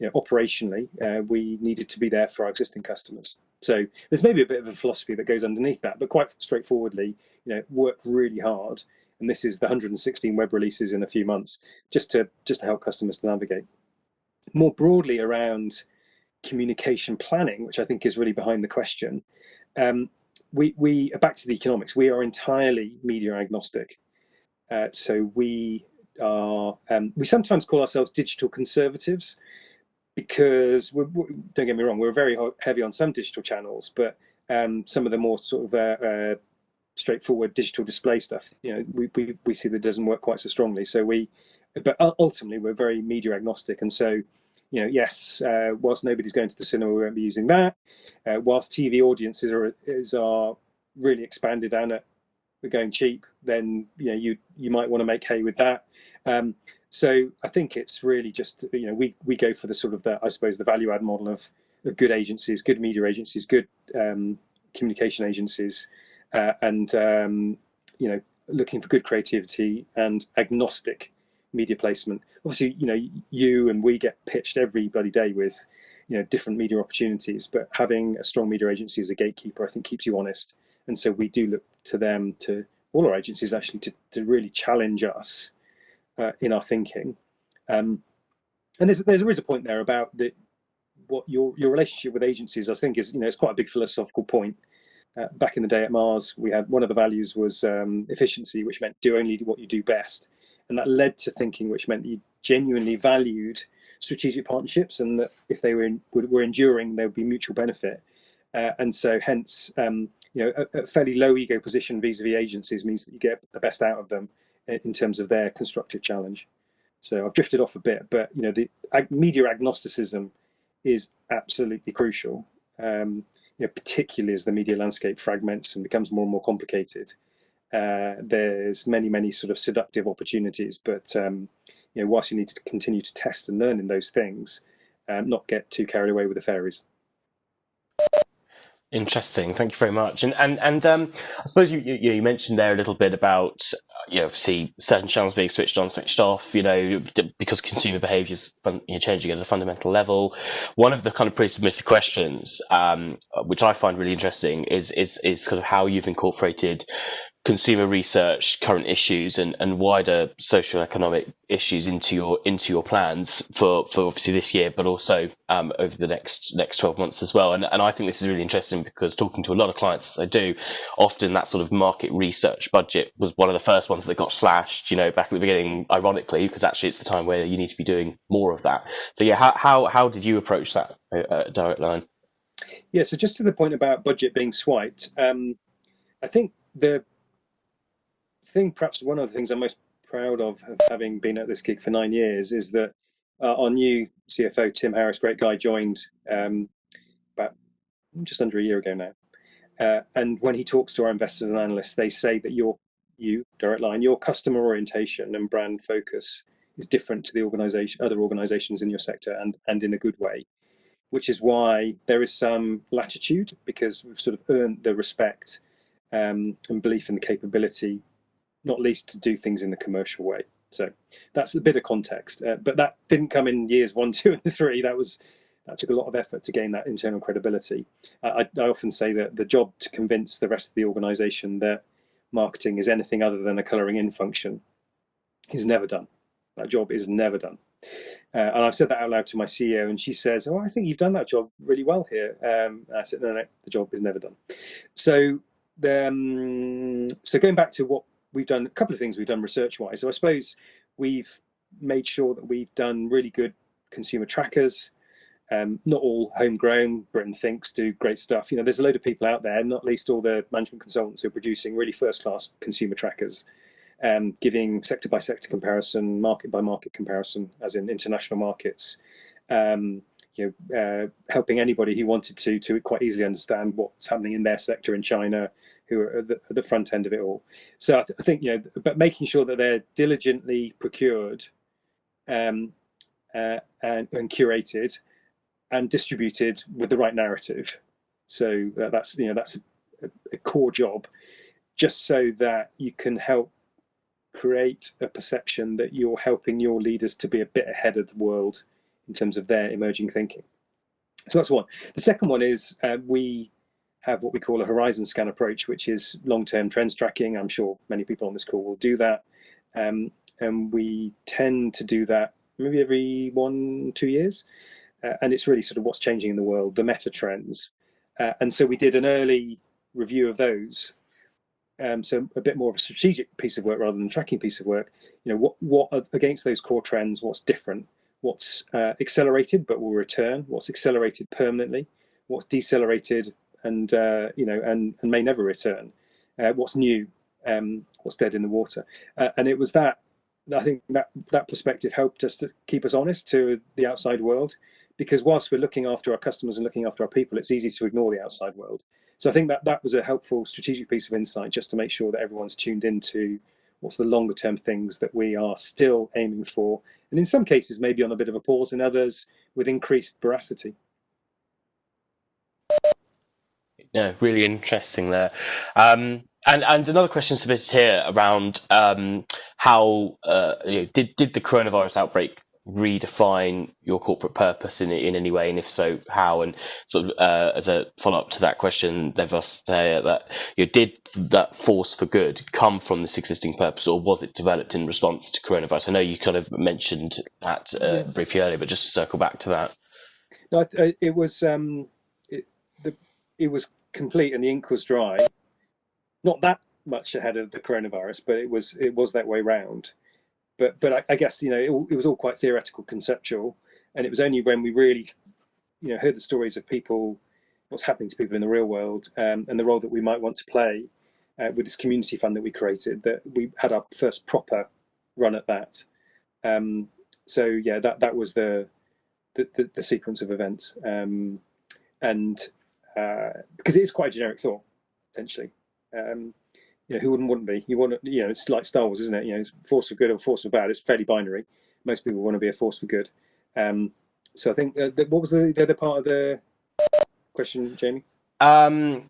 operationally we needed to be there for our existing customers. So there's maybe a bit of a philosophy that goes underneath that, but quite straightforwardly, worked really hard. And this is the 116 web releases in a few months, just to help customers to navigate. More broadly around communication planning, which I think is really behind the question, we back to the economics. We are entirely media agnostic. So we sometimes call ourselves digital conservatives because don't get me wrong, we're very heavy on some digital channels, but some of the more sort of straightforward digital display stuff, we see that doesn't work quite so strongly. But ultimately we're very media agnostic, and so yes, whilst nobody's going to the cinema, we won't be using that. Whilst TV audiences are really expanded and we're going cheap, then you might want to make hay with that. So I think it's really just we go for the sort of I suppose the value add model of good agencies, good media agencies, good communication agencies, and looking for good creativity and agnostic media placement. Obviously, you and we get pitched every bloody day with different media opportunities, but having a strong media agency as a gatekeeper, I think, keeps you honest. And so we do look to them, to all our agencies actually, to really challenge us in our thinking. And there is a point there about what your relationship with agencies, I think, is it's quite a big philosophical point. Back in the day at Mars, we had one of the values was efficiency, which meant do only what you do best, and that led to thinking which meant you genuinely valued strategic partnerships, and that if they were enduring, there would be mutual benefit. And so, hence, a fairly low ego position vis-a-vis agencies means that you get the best out of them in terms of their constructive challenge. So I've drifted off a bit, but the media agnosticism is absolutely crucial. Particularly as the media landscape fragments and becomes more and more complicated. There's many sort of seductive opportunities, but whilst you need to continue to test and learn in those things, not get too carried away with the fairies. Interesting. Thank you very much. And I suppose you mentioned there a little bit about see certain channels being switched on, switched off. Because consumer behaviour is changing at a fundamental level. One of the kind of pre-submitted questions, which I find really interesting, is sort of how you've incorporated consumer research, current issues, and wider socioeconomic issues into your plans for obviously this year, but also over the next 12 months as well. And I think this is really interesting because talking to a lot of clients, I do often that sort of market research budget was one of the first ones that got slashed, back at the beginning, ironically, because actually it's the time where you need to be doing more of that. So yeah, how did you approach that Direct Line? Yeah, so just to the point about budget being swiped, I think perhaps one of the things I'm most proud of having been at this gig for 9 years, is that our new CFO, Tim Harris, great guy, joined about just under a year ago now. And when he talks to our investors and analysts, they say that you, Direct Line, your customer orientation and brand focus is different to the other organizations in your sector, and in a good way, which is why there is some latitude, because we've sort of earned the respect and belief in the capability, not least to do things in the commercial way. So that's a bit of context, but that didn't come in years 1, 2, and 3. That took a lot of effort to gain that internal credibility. I often say that the job to convince the rest of the organisation that marketing is anything other than a colouring in function is never done. That job is never done. And I've said that out loud to my CEO, and she says, "Oh, I think you've done that job really well here." I said, "No, the job is never done." So going back to what we've done, a couple of things we've done research-wise. So I suppose we've made sure that we've done really good consumer trackers. Not all homegrown. Britain Thinks do great stuff. There's a load of people out there, not least all the management consultants who are producing really first-class consumer trackers, giving sector-by-sector comparison, market-by-market comparison, as in international markets. Helping anybody who wanted to quite easily understand what's happening in their sector in China, who are at the front end of it all. So I think, but making sure that they're diligently procured, um, and curated and distributed with the right narrative. So that's a core job, just so that you can help create a perception that you're helping your leaders to be a bit ahead of the world in terms of their emerging thinking. So that's one. The second one is we have what we call a horizon scan approach, which is long-term trends tracking. I'm sure many people on this call will do that. And we tend to do that maybe every 1-2 years. And it's really sort of what's changing in the world, the meta trends. And so we did an early review of those. So a bit more of a strategic piece of work rather than a tracking piece of work. What against those core trends, what's different? What's accelerated but will return? What's accelerated permanently? What's decelerated and may never return? What's new? What's dead in the water? And it was that I think that perspective helped us to keep us honest to the outside world, because whilst we're looking after our customers and looking after our people, it's easy to ignore the outside world. So I think that was a helpful strategic piece of insight, just to make sure that everyone's tuned into what's the longer term things that we are still aiming for, and in some cases maybe on a bit of a pause, in others with increased veracity. Yeah, really interesting there. And another question submitted here around how did the coronavirus outbreak redefine your corporate purpose in any way, and if so, how? And sort of as a follow up to that question, they've asked that did that force for good come from this existing purpose, or was it developed in response to coronavirus? I know you kind of mentioned that briefly earlier, but just to circle back to that. No, it was it was complete and the ink was dry. Not that much ahead of the coronavirus, but it was that way round. But I guess it was all quite theoretical, conceptual, and it was only when we really heard the stories of people, what's happening to people in the real world, and the role that we might want to play with this community fund that we created, that we had our first proper run at that. So yeah, that was the sequence of events, and because it is quite a generic thought, potentially. Who wouldn't be? You want to, it's like Star Wars, isn't it? Force for good or force for bad. It's fairly binary. Most people want to be a force for good. So I think what was the other part of the question, Jamie? So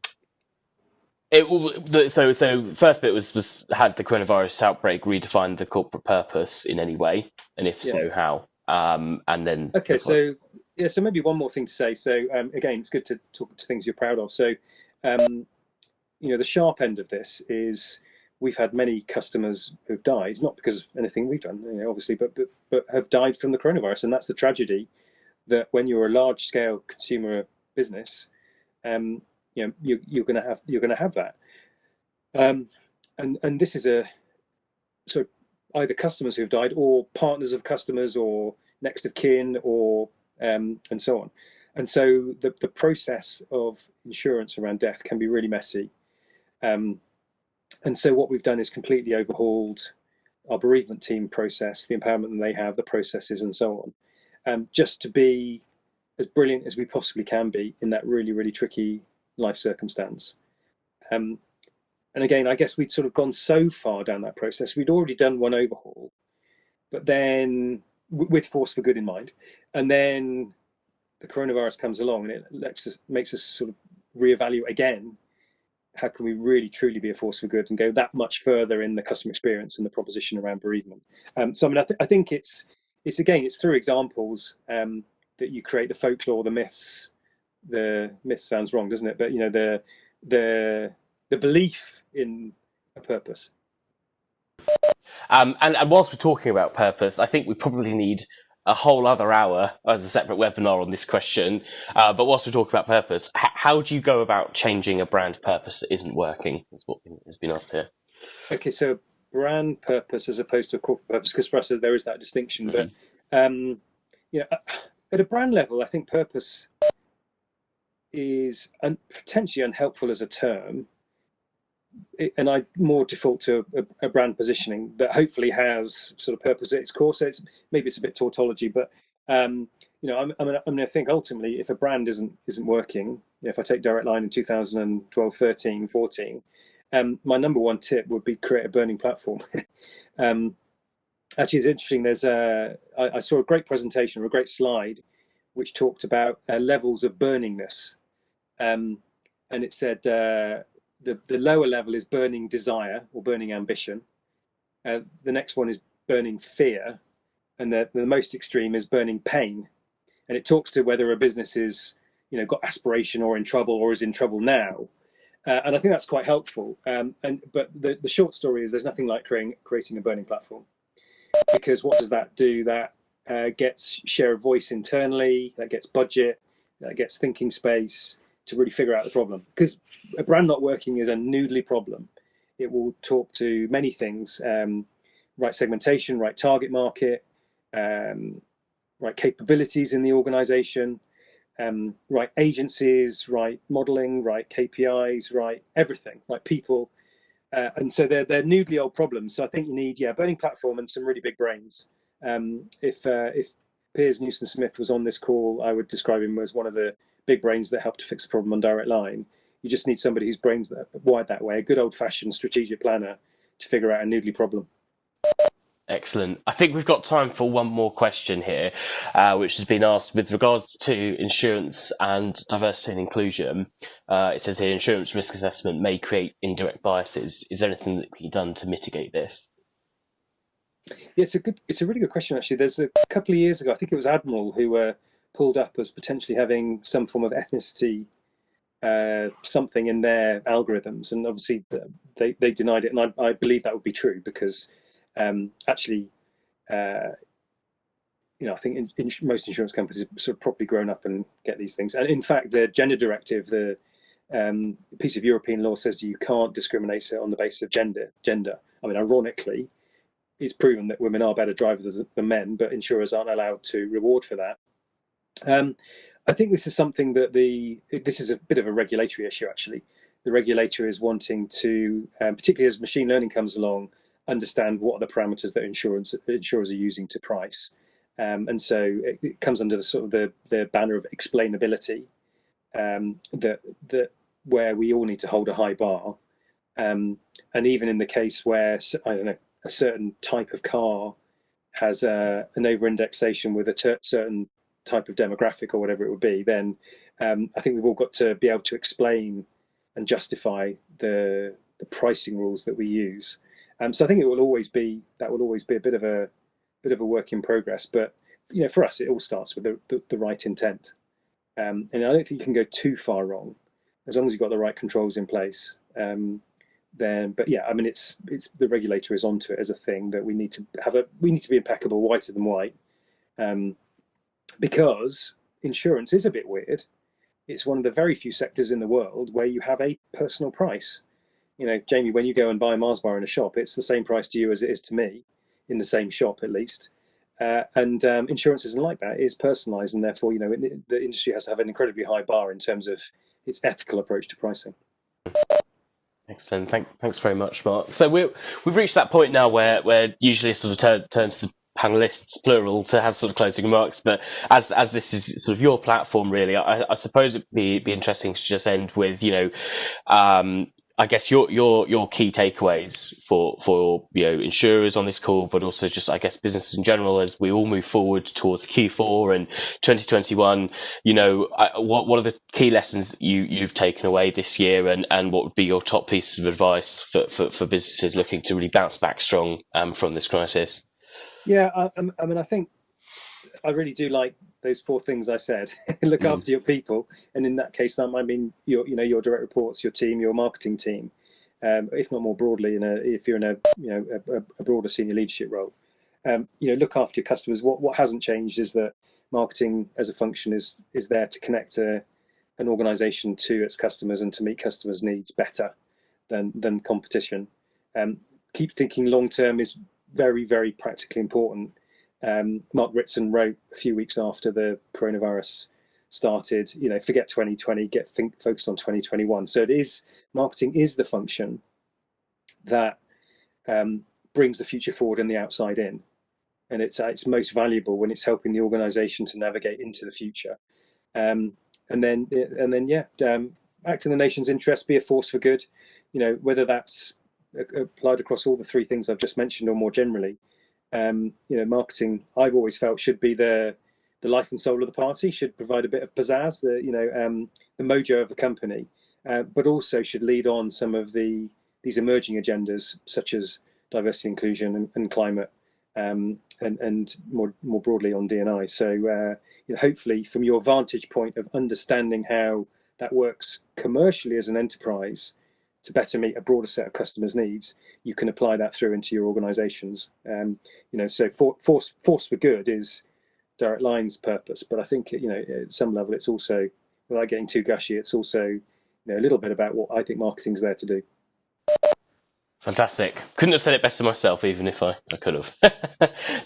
first bit was had the coronavirus outbreak redefined the corporate purpose in any way, and if so, how? And then okay, so maybe one more thing to say. So again, it's good to talk to things you're proud of. So the sharp end of this is we've had many customers who've died, not because of anything we've done, obviously, but have died from the coronavirus, and that's the tragedy. That when you're a large scale consumer business, you're going to have that, and this is so either customers who have died or partners of customers or next of kin or and so on. And so the process of insurance around death can be really messy. And so what we've done is completely overhauled our bereavement team process, the empowerment that they have, the processes, and so on, just to be as brilliant as we possibly can be in that really, really tricky life circumstance. And again, I guess we'd sort of gone so far down that process. We'd already done one overhaul, but then with force for good in mind, and then the coronavirus comes along and it makes us sort of reevaluate again. How can we really truly be a force for good and go that much further in the customer experience and the proposition around bereavement? So I mean, I think it's through examples that you create the folklore, the myths. The myth sounds wrong, doesn't it? But the belief in a purpose. And whilst we're talking about purpose, I think we probably need a whole other hour as a separate webinar on this question. But whilst we're talking about purpose, how do you go about changing a brand purpose that isn't working? Is what has been asked here. Okay, so brand purpose as opposed to a corporate purpose, because for us there is that distinction. Mm-hmm. But at a brand level, I think purpose is potentially unhelpful as a term, and I more default to a brand positioning that hopefully has sort of purpose at its core. So maybe it's a bit tautology, but I'm going to think ultimately, if a brand isn't working, if I take Direct Line in 2012, 13, 14, my number one tip would be create a burning platform. um, Actually, it's interesting. I saw a great presentation or a great slide which talked about levels of burningness, um, and it said the lower level is burning desire or burning ambition. The next one is burning fear, and the most extreme is burning pain. And it talks to whether a business is, got aspiration or in trouble or is in trouble now. And I think that's quite helpful. But the short story is there's nothing like creating a burning platform, because what does that do? That gets share of voice internally, that gets budget, that gets thinking space to really figure out the problem. Because a brand not working is a noodly problem. It will talk to many things: right segmentation, right target market, right capabilities in the organization, right agencies, right modeling, right KPIs, right everything, right people. And so they're noodly old problems. So I think you need burning platform and some really big brains. If Piers Newson Smith was on this call, I would describe him as one of the big brains that helped to fix the problem on Direct Line. You just need somebody whose brains are wired that way, a good old fashioned strategic planner to figure out a noodly problem. Excellent. I think we've got time for one more question here, which has been asked with regards to insurance and diversity and inclusion. It says here, insurance risk assessment may create indirect biases. Is there anything that can be done to mitigate this? Yeah, it's a really good question actually. There's a couple of years ago, I think it was Admiral who were pulled up as potentially having some form of ethnicity something in their algorithms, and obviously they denied it, and I believe that would be true because actually, uh, I think most insurance companies have sort of properly grown up and get these things. And in fact, the gender directive, the piece of European law says you can't discriminate on the basis of gender. I mean, ironically, it's proven that women are better drivers than men, but insurers aren't allowed to reward for that. Um, I think this is something that this is a bit of a regulatory issue actually. The regulator is wanting to, particularly as machine learning comes along, understand what are the parameters that insurers are using to price, and so it comes under the sort of the banner of explainability, that where we all need to hold a high bar, and even in the case where I don't know a certain type of car has an over-indexation with a certain type of demographic or whatever it would be, then I think we've all got to be able to explain and justify the pricing rules that we use. So I think it will always be a bit of a work in progress. But for us, it all starts with the right intent, and I don't think you can go too far wrong as long as you've got the right controls in place. Then, but yeah, I mean, it's the regulator is onto it as a thing that we need to be impeccable, whiter than white, um, because insurance is a bit weird. It's one of the very few sectors in the world where you have a personal price. Jamie, when you go and buy a Mars bar in a shop, it's the same price to you as it is to me, in the same shop at least. And insurance isn't like that. It's personalised, and therefore, the industry has to have an incredibly high bar in terms of its ethical approach to pricing. Excellent. Thanks very much, Mark. So we've reached that point now where usually sort of turn to the panelists, plural, to have sort of closing remarks. But as this is sort of your platform, really, I suppose it'd be interesting to just end with, I guess your key takeaways for insurers on this call, but also just I guess business in general as we all move forward towards Q4 and 2021. What are the key lessons you've taken away this year, and what would be your top pieces of advice for businesses looking to really bounce back strong from this crisis? Yeah, I mean, I think I really do like those four things I said. Look Mm. after your people, and in that case, that might mean your direct reports, your team, your marketing team, if not more broadly, if you're in a broader senior leadership role. Look after your customers. What hasn't changed is that marketing as a function is there to connect an organisation to its customers and to meet customers' needs better than competition. Keep thinking long term is very, very practically important. Mark Ritson wrote a few weeks after the coronavirus started, forget 2020, think focused on 2021. So marketing is the function that brings the future forward and the outside in. and it's at its most valuable when it's helping the organisation to navigate into the future. Um, yeah, act in the nation's interest, be a force for good. Whether that's applied across all the three things I've just mentioned, or more generally. Marketing, I've always felt, should be the life and soul of the party. Should provide a bit of pizzazz, the mojo of the company, but also should lead on some of these emerging agendas such as diversity, inclusion, and climate, and more broadly on D&I. So hopefully, from your vantage point of understanding how that works commercially as an enterprise to better meet a broader set of customers' needs, you can apply that through into your organisations. So force for good is Direct Line's purpose, but I think at some level it's also, without getting too gushy, it's also a little bit about what I think marketing's there to do. Fantastic. Couldn't have said it better myself, even if I could have.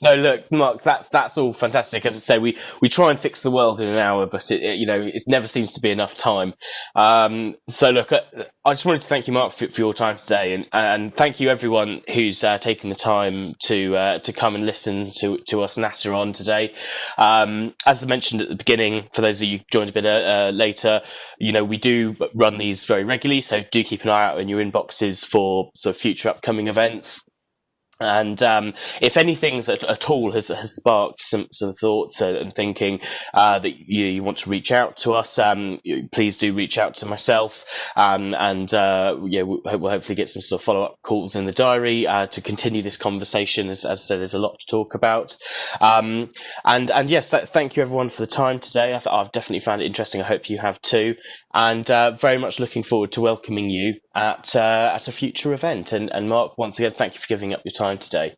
No, look, Mark, that's all fantastic. As I say, we try and fix the world in an hour, but it never seems to be enough time. So look, I just wanted to thank you, Mark, for your time today, and thank you everyone who's taken the time to come and listen to us natter on today. As I mentioned at the beginning, for those of you who joined a bit later, we do run these very regularly, so do keep an eye out in your inboxes for sort of future upcoming events. And if anything at all has sparked some thoughts and thinking that you want to reach out to us, please do reach out to myself, and we'll hopefully get some sort of follow-up calls in the diary to continue this conversation. As I said, there's a lot to talk about. And yes, thank you everyone for the time today. I've definitely found it interesting. I hope you have too. And very much looking forward to welcoming you at a future event. And Mark, once again, thank you for giving up your time today.